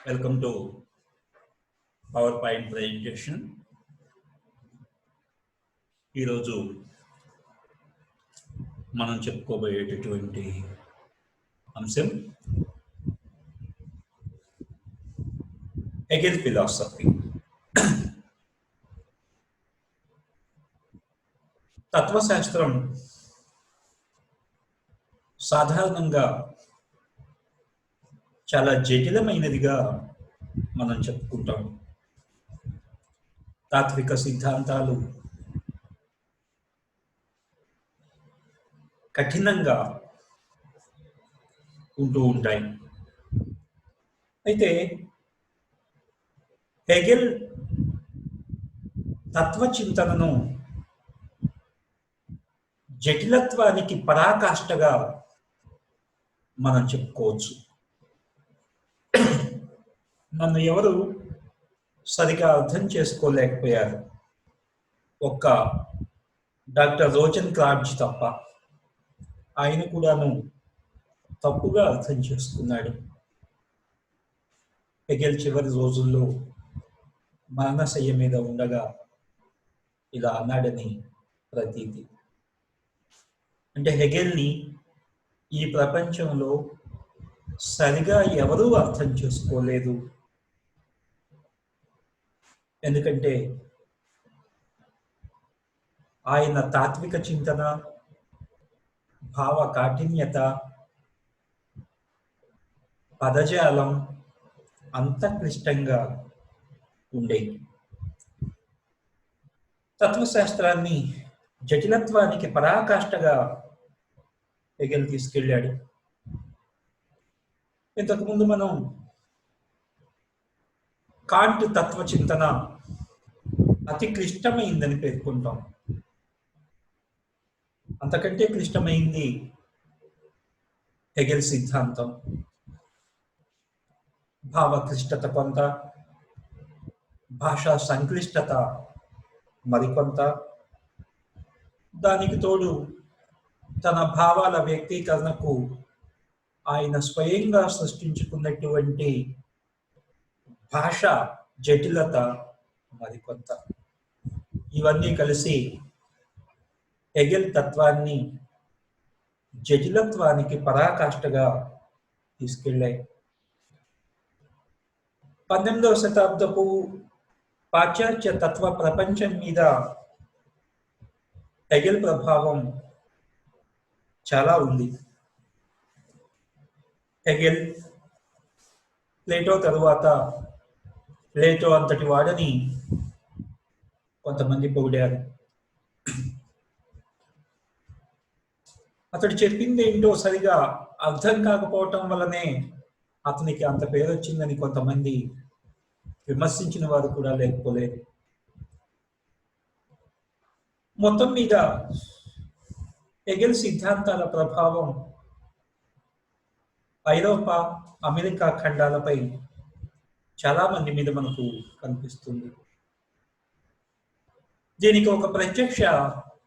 Welcome to PowerPoint presentation. ఈరోజు మనం చెప్పుకోబోయేటటువంటి అంశం హెగెల్ ఫిలాసఫీ. తత్వశాస్త్రం సాధారణంగా చాలా జటిలమైనదిగా మనం చెప్పుకుంటాం. తాత్విక సిద్ధాంతాలు కఠినంగా ఉంటూ ఉంటాయి. అయితే హెగెల్ తత్వచింతనను జటిలత్వానికి పరాకాష్ఠగా మనం చెప్పుకోవచ్చు. నన్ను ఎవరు సరిగా అర్థం చేసుకోలేకపోయారు, ఒక్క డాక్టర్ రోజన్ క్రాడ్జ్ తప్ప. ఆయన కూడాను తప్పుగా అర్థం చేసుకున్నాడు. హెగెల్ చివరి రోజుల్లో మరణశయ్య మీద ఉండగా ఇలా అన్నాడని ప్రతీతి. అంటే హెగెల్ని ఈ ప్రపంచంలో సరిగా ఎవరూ అర్థం చేసుకోలేదు. ఎందుకంటే ఆయన తాత్విక చింతన, భావ కాఠిన్యత, పదజాలం అంత క్లిష్టంగా ఉండేది. తత్వశాస్త్రాన్ని జటిలత్వానికి పరాకాష్ఠగా హెగెల్ తీసుకెళ్ళాడు. ఇంతకుముందు మనం కాంట్ తత్వచింతన అతి క్లిష్టమైందని పేర్కొంటాం. అంతకంటే క్లిష్టమైంది హెగెల్ సిద్ధాంతం. భావ క్లిష్టత కొంత, భాషా సంక్లిష్టత మరికొంత. దానికి తోడు తన భావాల వ్యక్తీకరణకు ఆయన స్వయంగా సృష్టించుకున్నటువంటి భాష జటిలత మరికొంత. ఇవన్నీ కలిసి హెగెల్ తత్వాన్ని జటిలత్వానికి పరాకాష్ఠగా తీసుకెళ్ళాయి. 18వ శతాబ్దపు పాశ్చాత్య తత్వ ప్రపంచం మీద హెగెల్ ప్రభావం చాలా ఉంది. హెగెల్ ప్లేటో తరువాత ప్లేటో అంతటి వాడని కొంతమంది పొగిడారు. అతడు చెప్పింది ఏంటో సరిగా అర్థం కాకపోవటం వల్లనే అతనికి అంత పేరు వచ్చిందని కొంతమంది విమర్శించిన వారు కూడా లేకపోలేదు. మొత్తం మీద హెగెల్ సిద్ధాంతాల ప్రభావం ఐరోపా, అమెరికా ఖండాలపై చాలా మంది మీద మనకు కనిపిస్తుంది. దీనికి ఒక ప్రత్యక్ష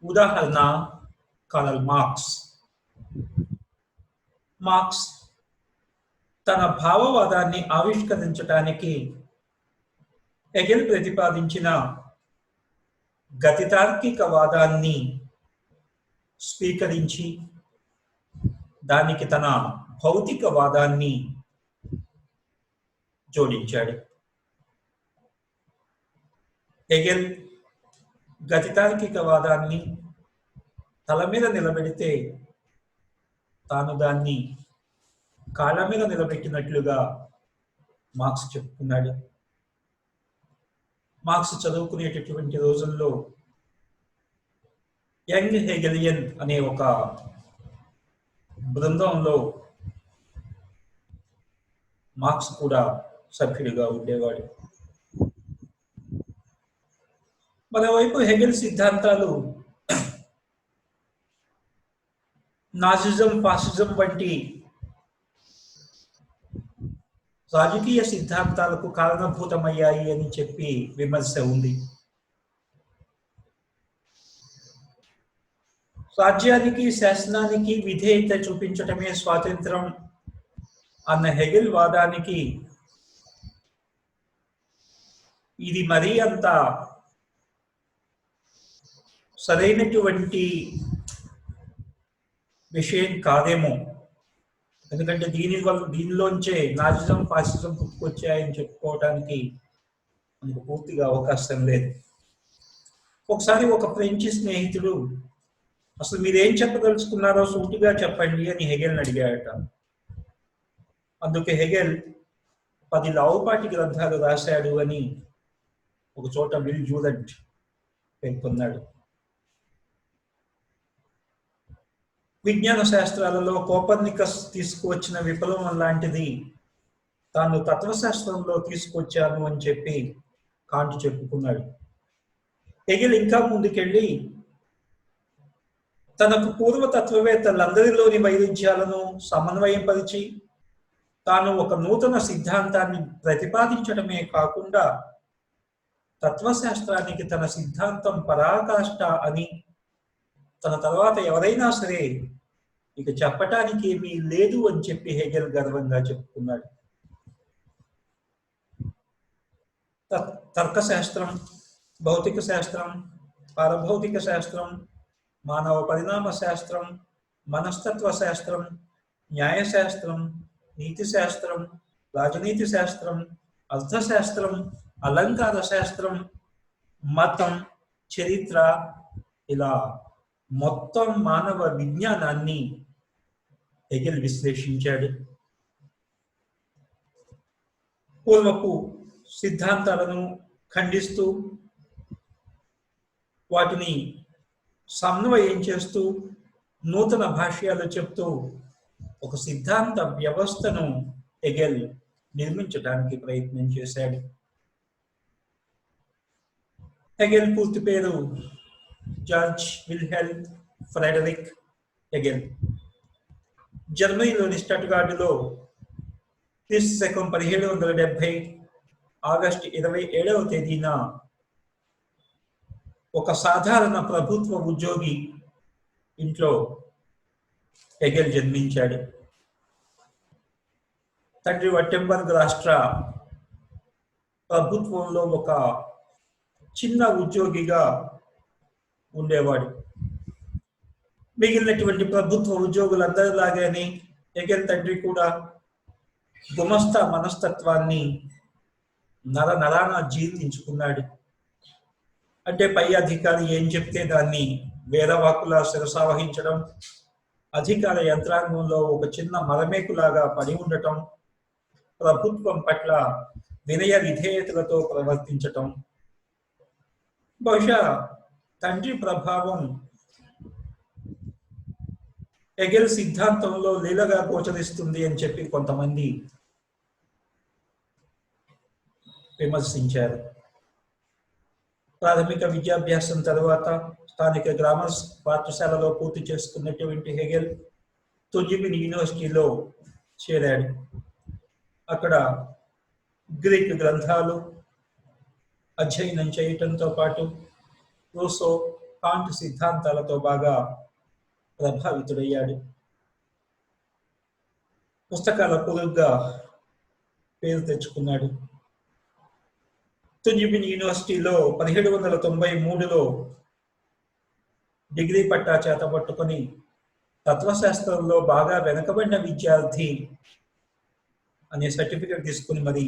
ఉదాహరణ కార్ల్ మార్క్స్. మార్క్స్ తన భావవాదాన్ని ఆవిష్కరించడానికి హెగెల్ ప్రతిపాదించిన గతితార్కికవాదాన్ని స్వీకరించి దానికి తన భౌతికవాదాన్ని జోడించాడు. హెగెల్ గతితార్కికవాదాన్ని తల మీద నిలబెడితే తాను దాన్ని కాళ్ళ మీద నిలబెట్టినట్లుగా మార్క్స్ చెప్పుకున్నాడు. మార్క్స్ చదువుకునేటటువంటి రోజుల్లో యంగ్ హెగెలియన్ అనే ఒక బృందంలో మార్క్స్ కూడా సభ్యుడిగా ఉండేవాడు. మరోవైపు హెగెల్ సిద్ధాంతాలు నాజిజం, ఫాసిజం వంటి రాజకీయ సిద్ధాంతాలకు కారణభూతమయ్యాయి అని చెప్పి విమర్శ ఉంది. రాజ్యానికి, శాసనానికి విధేయత చూపించటమే స్వాతంత్రం అన్న హెగెల్ వాదానికి ఇది మరీ అంత సరైనటువంటి విషయం కాదేమో. ఎందుకంటే దీనిలోంచే నాజిజం, ఫాసిజం పుట్టుకొచ్చాయని చెప్పుకోవడానికి మనకు పూర్తిగా అవకాశం లేదు. ఒకసారి ఒక ఫ్రెంచ్ స్నేహితుడు అసలు మీరేం చెప్పదలుచుకున్నారో సూటిగా చెప్పండి అని హెగెల్ని అడిగాడట. అందుకే హెగెల్ 10 లావుపాటి గ్రంథాలు రాశాడు అని ఒక చోట విల్ జూలెంట్ పేర్కొన్నాడు. విజ్ఞాన శాస్త్రాలలో కోపర్నికస్ తీసుకువచ్చిన విప్లవం లాంటిది తాను తత్వశాస్త్రంలో తీసుకొచ్చాను అని చెప్పి కాంట్ చెప్పుకున్నాడు. హెగెల్ ఇంకా ముందుకెళ్ళి తనకు పూర్వతత్వవేత్తలందరిలోని వైరుధ్యాలను సమన్వయంపరిచి తాను ఒక నూతన సిద్ధాంతాన్ని ప్రతిపాదించడమే కాకుండా తత్వశాస్త్రానికి తన సిద్ధాంతం పరాకాష్ఠ అని, తన తర్వాత ఎవరైనా సరే ఇక చెప్పటానికి ఏమీ లేదు అని చెప్పి హెగెల్ గర్వంగా చెప్పుకున్నాడు. తర్కశాస్త్రం, భౌతిక శాస్త్రం, పారభౌతిక శాస్త్రం, మానవ పరిణామ శాస్త్రం, మనస్తత్వ శాస్త్రం, న్యాయశాస్త్రం, నీతి శాస్త్రం, రాజనీతి శాస్త్రం, అర్థశాస్త్రం, అలంకార శాస్త్రం, మతం, చరిత్ర, ఇలా మొత్తం మానవ విజ్ఞానాన్ని హెగెల్ విశ్లేషించాడు. పూర్వపు సిద్ధాంతాలను ఖండిస్తూ వాటిని సమన్వయం చేస్తూ నూతన భాష్యాలు చెప్తూ ఒక సిద్ధాంత వ్యవస్థను హెగెల్ నిర్మించడానికి ప్రయత్నం చేశాడు. హెగెల్ పూర్తి పేరు జార్జ్ విల్హెల్మ్ ఫ్రెడరిక్ హెగెల్. జర్మనీలోని స్టట్గార్డ్లో క్రీస్తు శకం 1770 ఆగస్టు 27వ తేదీన ఒక సాధారణ ప్రభుత్వ ఉద్యోగి ఇంట్లో హెగెల్ జన్మించాడు. తండ్రి వట్టెంబర్గ్ రాష్ట్ర ప్రభుత్వంలో ఒక చిన్న ఉద్యోగిగా ఉండేవాడు. మిగిలినటువంటి ప్రభుత్వ ఉద్యోగులందరిలాగానే హెగెల్ తండ్రి కూడా గుమస్తా మనస్తత్వాన్ని నరాన జీర్ణించుకున్నాడు. అంటే పై అధికారి ఏం చెప్తే దాన్ని వేదవాకులా శిరసావహించడం, అధికార యంత్రాంగంలో ఒక చిన్న మరమేకులాగా పడి ఉండటం, ప్రభుత్వం పట్ల వినయ విధేయతలతో ప్రవర్తించటం. బహుశా తండ్రి ప్రభావం హెగెల్ సిద్ధాంతంలో లీలగా గోచరిస్తుంది అని చెప్పి కొంతమంది విమర్శించారు. ప్రాథమిక విద్యాభ్యాసం తరువాత స్థానిక గ్రామర్ పాఠశాలలో పూర్తి చేసుకున్నటువంటి హెగెల్ తుంజిబిన్ యూనివర్సిటీలో చేరాడు. అక్కడ గ్రీక్ గ్రంథాలు అధ్యయనం చేయటంతో పాటు రూసో, కాంట్ సిద్ధాంతాలతో బాగా ప్రభావితుడయ్యాడు. పుస్తకాల పురుగ్గా పేరు తెచ్చుకున్నాడు. తుంజిబిన్ యూనివర్సిటీలో 1793లో డిగ్రీ పట్టా చేతపట్టుకొని తత్వశాస్త్రంలో బాగా వెనకబడిన విద్యార్థి అనే సర్టిఫికెట్ తీసుకుని మరి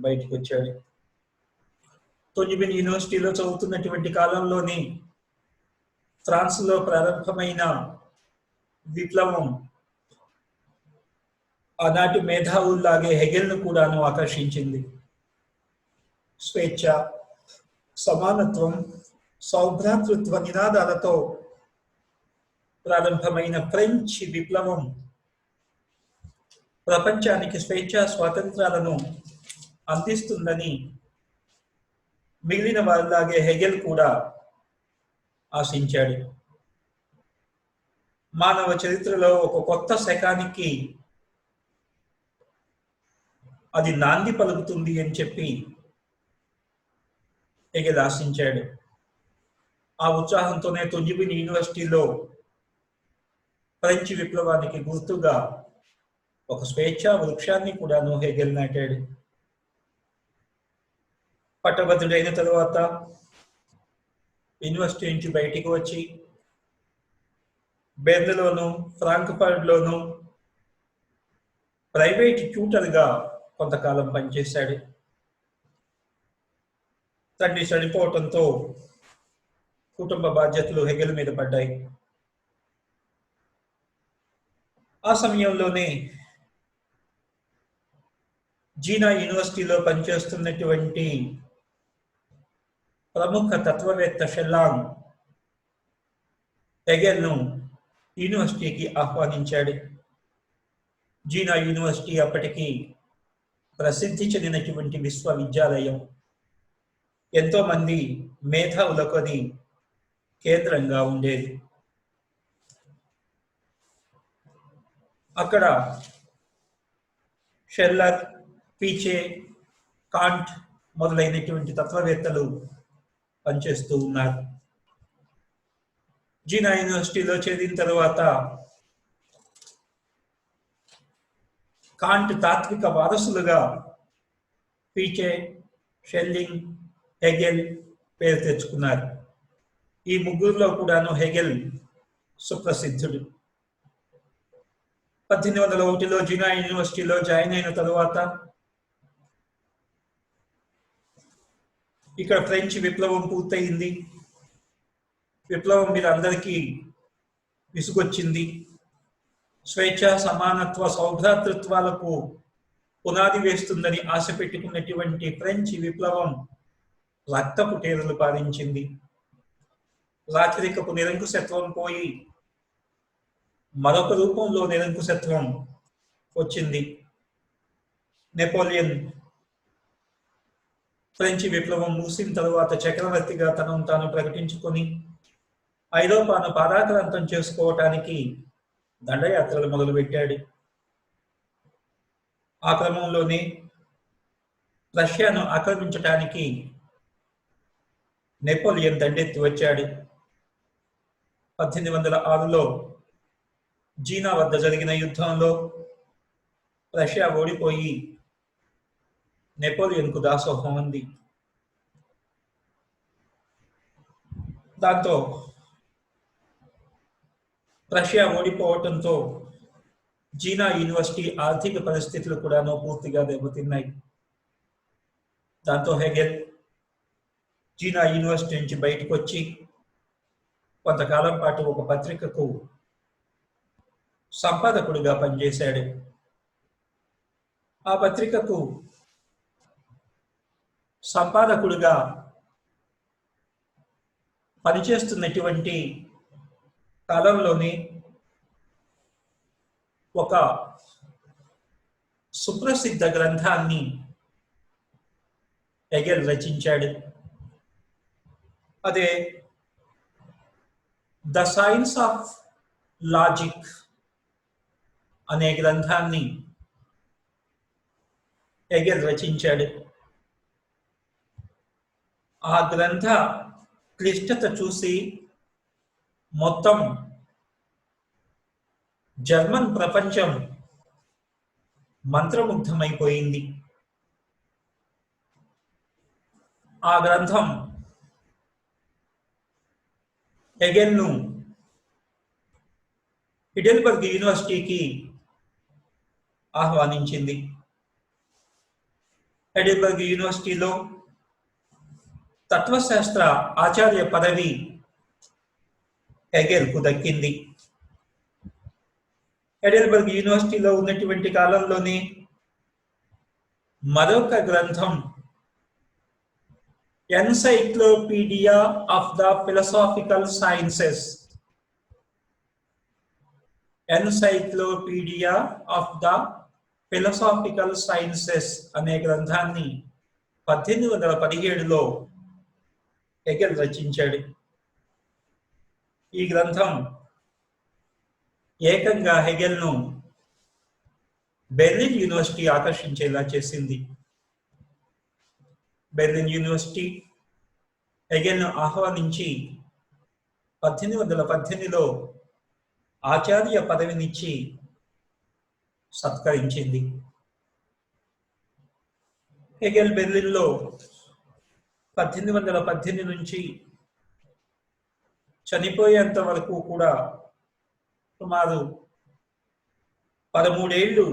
బయటకు వచ్చాడు. తుంజిబిన్ యూనివర్సిటీలో చదువుతున్నటువంటి కాలంలోనే ఫ్రాన్స్లో ప్రారంభమైన విప్లవం ఆనాటి మేధావుల్లాగే హెగెల్ను కూడాను ఆకర్షించింది. స్వేచ్ఛ, సమానత్వం, సౌభ్రాతృత్వ నినాదాలతో ప్రారంభమైన ఫ్రెంచ్ విప్లవం ప్రపంచానికి స్వేచ్ఛ స్వాతంత్రాలను అందిస్తుందని మిగిలిన వారిలాగే హెగెల్ కూడా ఆశించాడు. మానవ చరిత్రలో ఒక కొత్త శకానికి అది నాంది పలుకుతుంది అని చెప్పి హెగెల్ ఆశించాడు. ఆ ఉత్సాహంతోనే తుంజిబిన్ యూనివర్సిటీలో ఫ్రెంచ్ విప్లవానికి గుర్తుగా ఒక స్వేచ్ఛా వృక్షాన్ని కూడాను హెగెల్ నాటాడు. పట్టభద్రుడైన తరువాత యూనివర్సిటీ నుంచి బయటికి వచ్చి బెర్న్లోను ఫ్రాంక్ఫర్ట్లోను ప్రైవేట్ ట్యూటర్గా కొంతకాలం పనిచేశాడు. తండ్రి చనిపోవటంతో కుటుంబ బాధ్యతలు హెగెల్ మీద పడ్డాయి. ఆ సమయంలోనే జీనా యూనివర్సిటీలో పనిచేస్తున్నటువంటి ప్రముఖ తత్వవేత్త షెల్లాంగ్ హెగెల్ను యూనివర్సిటీకి ఆహ్వానించాడు. జీనా యూనివర్సిటీ అప్పటికి ప్రసిద్ధి చెందినటువంటి విశ్వవిద్యాలయం, ఎంతో మంది మేధావులకు అది కేంద్రంగా ఉండేది. అక్కడ షెల్లర్, పీచే, కాంట్ మొదలైనటువంటి తత్వవేత్తలు పనిచేస్తూ ఉన్నారు. జీనా యూనివర్సిటీలో చేరిన తర్వాత కాంట్ తాత్విక వారసులుగా పీచే, షెల్లింగ్, హెగెల్ పేరు తెచ్చుకున్నారు. ఈ ముగ్గురులో కూడాను హెగెల్ సుప్రసిద్ధుడు. 1801లో జీనా యూనివర్సిటీలో జాయిన్ అయిన తరువాత ఇక్కడ ఫ్రెంచ్ విప్లవం పూర్తయింది. విప్లవం మీద అందరికీ విసుగొచ్చింది. స్వేచ్ఛ, సమానత్వ, సౌభ్రాతృత్వాలకు పునాది వేస్తుందని ఆశ పెట్టుకున్నటువంటి ఫ్రెంచ్ విప్లవం రక్తపు టేరులు పారించింది. రాచరికపు నిరంకుశత్వం పోయి మరొక రూపంలో నిరంకుశత్వం వచ్చింది. నెపోలియన్ ఫ్రెంచ్ విప్లవం ముగిసిన తరువాత చక్రవర్తిగా తనను తాను ప్రకటించుకొని ఐరోపాను పాదాక్రాంతం చేసుకోవటానికి దండయాత్రలు మొదలుపెట్టాడు. ఆ క్రమంలోనే రష్యాను ఆక్రమించటానికి నెపోలియన్ దండెత్తి వచ్చాడు. 1806లో జీనా వద్ద జరిగిన యుద్ధంలో రష్యా ఓడిపోయి నెపోలియన్కు దాసోహం ఉంది. దాంతో రష్యా ఓడిపోవటంతో జీనా యూనివర్సిటీ ఆర్థిక పరిస్థితులు కూడా పూర్తిగా దెబ్బతిన్నాయి. దాంతో హెగెల్ జీనా యూనివర్సిటీ నుంచి బయటకు వచ్చి కొంతకాలం పాటు ఒక పత్రికకు సంపాదకుడిగా పనిచేశాడు. ఆ పత్రికకు సంపాదకుడిగా పనిచేస్తున్నటువంటి కాలంలోనే ఒక సుప్రసిద్ధ గ్రంథాన్ని హెగెల్ రచించాడు. అదే ద సైన్స్ ఆఫ్ లాజిక్ అనే గ్రంథాన్ని హెగెల్ రచించాడు. ఆ గ్రంథ క్లిష్టత చూసి మొత్తం జర్మన్ ప్రపంచం మంత్రముగ్ధమైపోయింది. ఆ గ్రంథం హెగెల్ను హిడెల్బర్గ్ యూనివర్సిటీకి ఆహ్వానించింది. హైడెల్బర్గ్ యూనివర్సిటీలో తత్వశాస్త్ర ఆచార్య పదవి హెగెల్కు దక్కింది. హైడెల్బర్గ్ యూనివర్సిటీలో ఉన్నటువంటి కాలంలోనే మరొక గ్రంథం Encyclopedia of the philosophical Sciences, Encyclopedia of the philosophical sciences అనే గ్రంథాన్ని 1817లో హెగెల్ రచించాడు. ఈ గ్రంథం ఏకంగా హెగెల్ను బెర్లిన్ యూనివర్సిటీ ఆకర్షించేలా చేసింది. బెర్లిన్ యూనివర్సిటీ హెగెల్ను ఆహ్వానించి 1818లో ఆచార్య పదవినిచ్చి సత్కరించింది. హెగెల్ బెర్లిన్లో 1818 నుంచి చనిపోయేంత వరకు కూడా సుమారు 13 ఏళ్ళు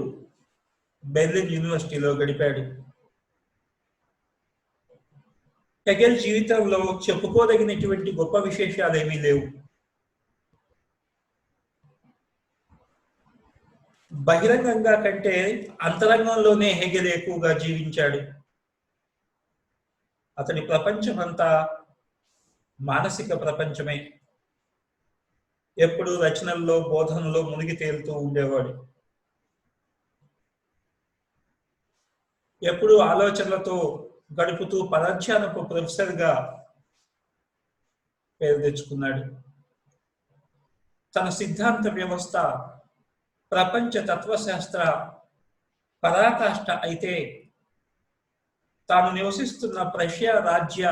బెర్లిన్ యూనివర్సిటీలో గడిపాడు. హెగెల్ జీవితంలో చెప్పుకోదగినటువంటి గొప్ప విశేషాలు ఏమీ లేవు. బహిరంగంగా కంటే అంతరంగంలోనే హెగెల్ ఎక్కువగా జీవించాడు. అతని ప్రపంచమంతా మానసిక ప్రపంచమే. ఎప్పుడు రచనల్లో, బోధనలో మునిగి తేలుతూ ఉండేవాడు. ఎప్పుడు ఆలోచనలతో గడుపుతూ పరధ్యానపు ప్రొఫెసర్గా పేరు తెచ్చుకున్నాడు. తన సిద్ధాంత వ్యవస్థ ప్రపంచ తత్వశాస్త్ర పరాకాష్ఠ అయితే, తాను నివసిస్తున్న ప్రష్యా రాజ్య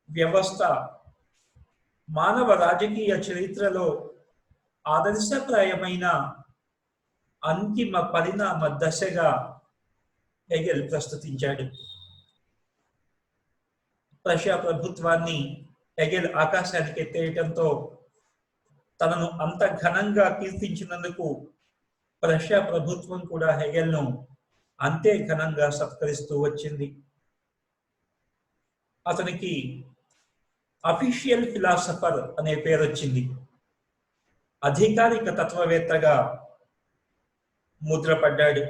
వ్యవస్థ మానవ రాజకీయ చరిత్రలో ఆదర్శప్రాయమైన అంతిమ పరిణామ దశగా హెగెల్ ప్రస్తుతించాడు. ప్రష్యా ప్రభుత్వాన్ని హెగెల్ ఆకాశానికి ఎత్తేయటంతో తనను అంత ఘనంగా కీర్తించినందుకు ప్రష్యా ప్రభుత్వం కూడా హెగెల్ను అంతే ఘనంగా సత్కరిస్తూ వచ్చింది. అతనికి అఫీషియల్ ఫిలాసఫర్ అనే పేరు వచ్చింది. అధికారిక తత్వవేత్తగా ముద్రపడ్డాడు.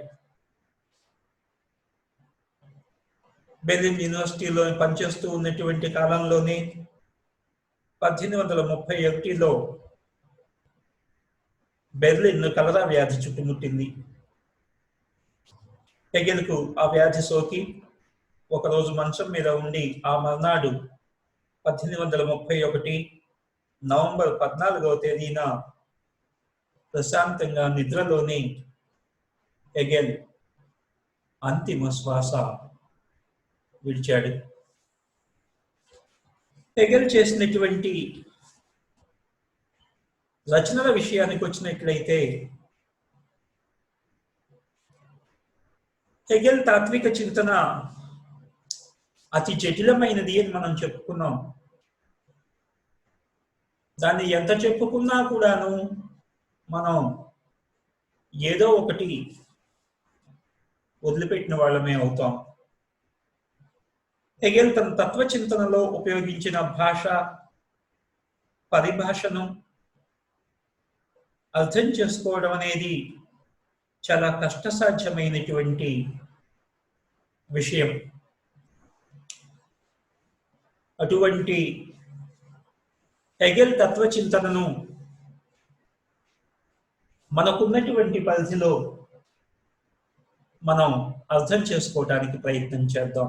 బెర్లిన్ యూనివర్సిటీలో పనిచేస్తూ ఉన్నటువంటి కాలంలోనే 1831లో బెర్లిన్ కలరా వ్యాధి చుట్టుముట్టింది. హెగెల్కు ఆ వ్యాధి సోకి ఒకరోజు మంచం మీద ఉండి ఆ మర్నాడు 1831 నవంబర్ 14వ తేదీన ప్రశాంతంగా నిద్రలోనే హెగెల్ అంతిమ శ్వాస విడిచాడు. హెగెల్ చేసినటువంటి రచనల విషయానికి వచ్చినట్లయితే, హెగెల్ తాత్విక చింతన అతి జటిలమైనది అని మనం చెప్పుకున్నాం. దాన్ని ఎంత చెప్పుకున్నా కూడాను మనం ఏదో ఒకటి వదిలిపెట్టిన వాళ్ళమే అవుతాం. హెగెల్ తన తత్వచింతనలో ఉపయోగించిన భాష, పరిభాషను అర్థం చేసుకోవడం అనేది చాలా కష్టసాధ్యమైనటువంటి విషయం. అటువంటి హెగెల్ తత్వచింతనను మనకున్నటువంటి పరిధిలో మనం అర్థం చేసుకోవడానికి ప్రయత్నం చేద్దాం.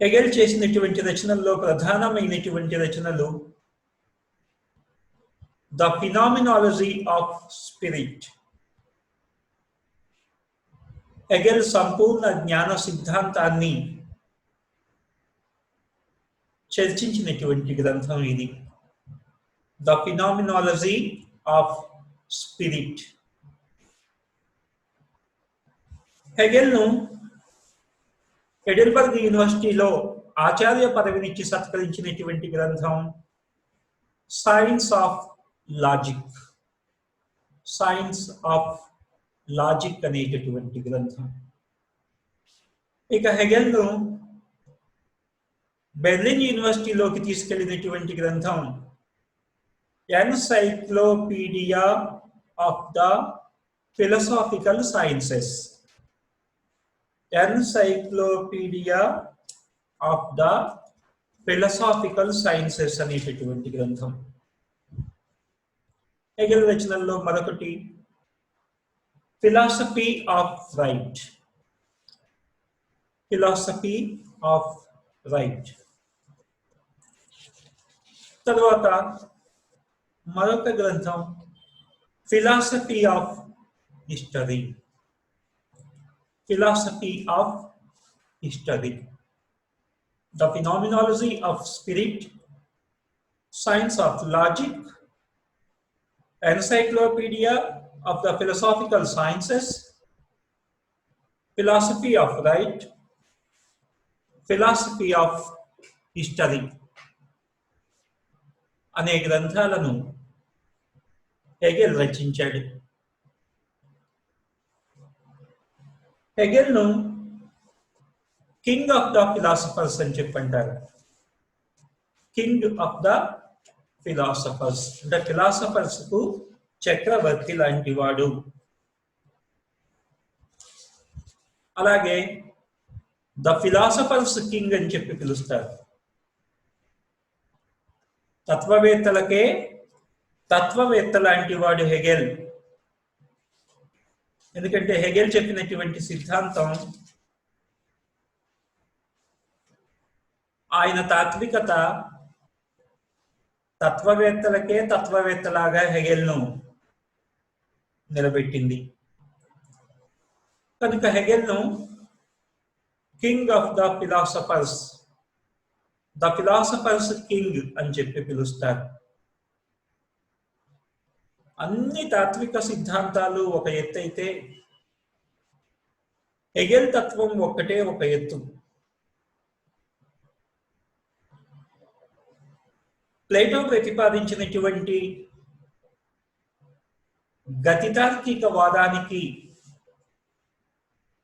హెగెల్ చేసినటువంటి రచనల్లో ప్రధానమైనటువంటి రచనలు ద ఫినామినాలజీ ఆఫ్ స్పిరిట్, హెగెల్ సంపూర్ణ జ్ఞాన సిద్ధాంతాన్ని చర్చించినటువంటి గ్రంథం ఇది. The ఫినామినాలజీ of Spirit. హెగెల్ను ఎడిన్బర్గ్ యూనివర్సిటీలో ఆచార్య పదవినిచ్చి సత్కరించినటువంటి గ్రంథం Science of Logic. Science of Logic అనేటటువంటి గ్రంథం. ఇక హెగెల్ను బెర్లిన్ యూనివర్సిటీలోకి తీసుకెళ్లినటువంటి గ్రంథం Encyclopedia of the philosophical Sciences. Encyclopedia of the philosophical Sciences అనేటటువంటి గ్రంథం. హెగెల్ రచనల్లో మరొకటి Philosophy of right. Philosophy of Right. తర్వాత మరొక గ్రంథం Philosophy of History. Philosophy of history. The ఫినామినాలజీ of spirit, science of logic, encyclopedia of the philosophical sciences, philosophy of right, philosophy of history అనే గ్రంథాలను Hegel రచించాడు. హెగెల్ను king of the philosophers అని చెప్పంటారు. King of the philosophers అంటే philosophers కు చక్రవర్తి లాంటి వాడు. అలాగే ద ఫిలాసఫర్స్ కింగ్ అని చెప్పి పిలుస్తారు. తత్వవేత్తలకే తత్వవేత్త లాంటి వాడు హెగెల్. ఎందుకంటే హెగెల్ చెప్పినటువంటి సిద్ధాంతం ఆయన తాత్వికత తత్వవేత్తలకే తత్వవేత్తలాగా హెగెల్ను నిలబెట్టింది. కనుక హెగెల్ను king of the philosophers, the philosophers king అని చెప్పి పిలుస్తారు. అన్ని తాత్విక సిద్ధాంతాలు ఒక ఎత్తు అయితే హెగెల్ తత్వం ఒక్కటే ఒక ఎత్తు. ప్లేటో ప్రతిపాదించినటువంటి గతితార్కిక వాదానికి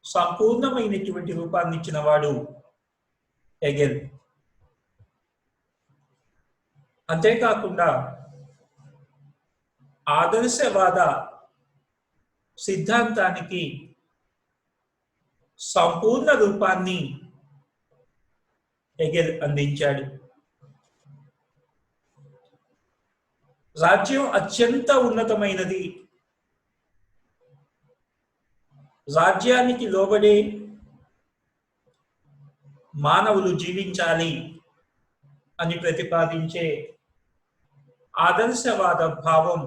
సంపూర్ణమైనటువంటి రూపాన్ని ఇచ్చిన వాడు హెగెల్. అంతేకాకుండా ఆదర్శవాద సిద్ధాంతానికి సంపూర్ణ రూపాన్ని హెగెల్ అందించాడు. రాజ్యం అత్యంత ఉన్నతమైనది, రాజ్యానికి లోబడి మానవులు జీవించాలి అని ప్రతిపాదించే ఆదర్శవాద భావం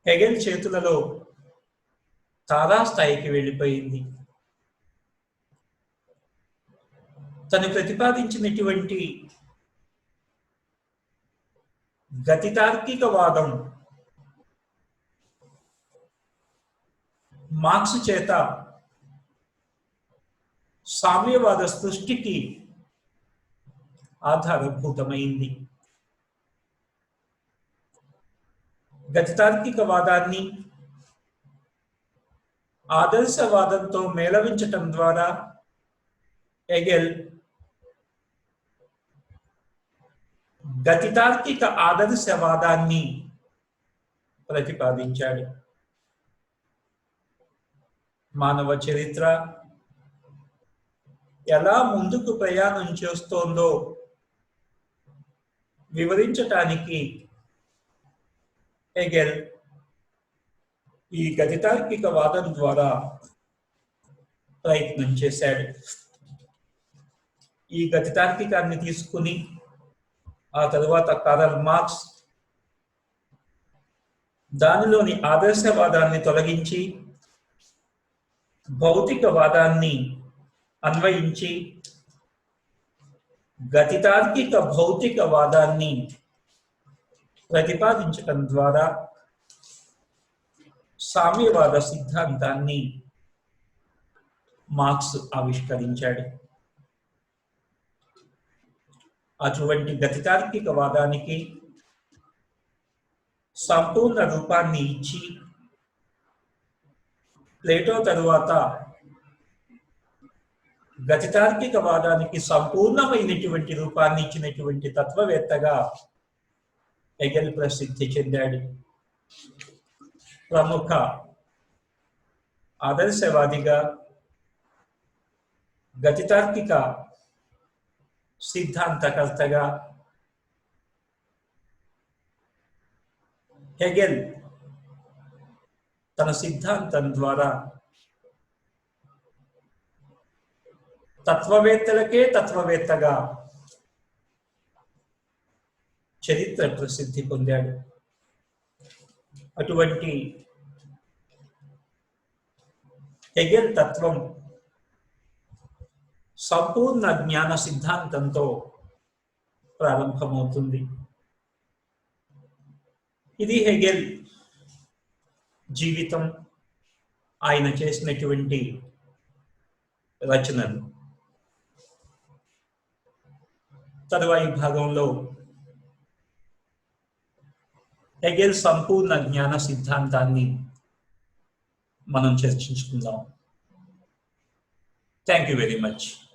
హెగెల్ చేతులలో తారాస్థాయికి వెళ్ళిపోయింది. తను ప్రతిపాదించినటువంటి గతితార్కికవాదం మార్క్స్ చేత సామ్యవాద సృష్టికి ఆధారభూతమైంది. గతితార్కికవాదాన్ని ఆదర్శవాదంతో మేళవించటం ద్వారా హెగెల్ గతితార్కిక ఆదర్శవాదాన్ని ప్రతిపాదించాడు. మానవ చరిత్ర ఎలా ముందుకు ప్రయాణం చేస్తోందో వివరించటానికి హెగెల్ ఈ గతితార్కిక వాదం ద్వారా ప్రయత్నం చేశాడు. ఈ గతితార్కికాన్ని తీసుకుని ఆ తరువాత కార్ల్ మార్క్స్ దానిలోని ఆదర్శవాదాన్ని తొలగించి భౌతికవాదాన్ని అన్వయించి గతితార్కిక భౌతికవాదాన్ని ప్రతిపాదించటం ద్వారా సామ్యవాద సిద్ధాంతాన్ని మార్క్స్ ఆవిష్కరించాడు. అటువంటి గతితార్కిక వాదానికి సంపూర్ణ రూపాన్ని ఇచ్చి ప్లేటో తరువాత గతితార్కిక వాదానికి సంపూర్ణమైనటువంటి రూపాన్ని ఇచ్చినటువంటి తత్వవేత్తగా హెగెల్ ప్రసిద్ధి చెందాడు. ప్రముఖ ఆదర్శవాదిగా, గతితార్కిక సిద్ధాంతకర్తగా హెగెల్ తన సిద్ధాంతం ద్వారా తత్వవేత్తలకే తత్వవేత్తగా చరిత్ర ప్రసిద్ధి పొందాడు. అటువంటి హెగెల్ తత్వం సంపూర్ణ జ్ఞాన సిద్ధాంతంతో ప్రారంభమవుతుంది. ఇది హెగెల్ జీవితం, ఆయన చేసినటువంటి రచనలు. తరువాయి భాగంలో హెగెల్ సంపూర్ణ జ్ఞాన సిద్ధాంతాన్ని మనం చర్చించుకుందాం. Thank you very much.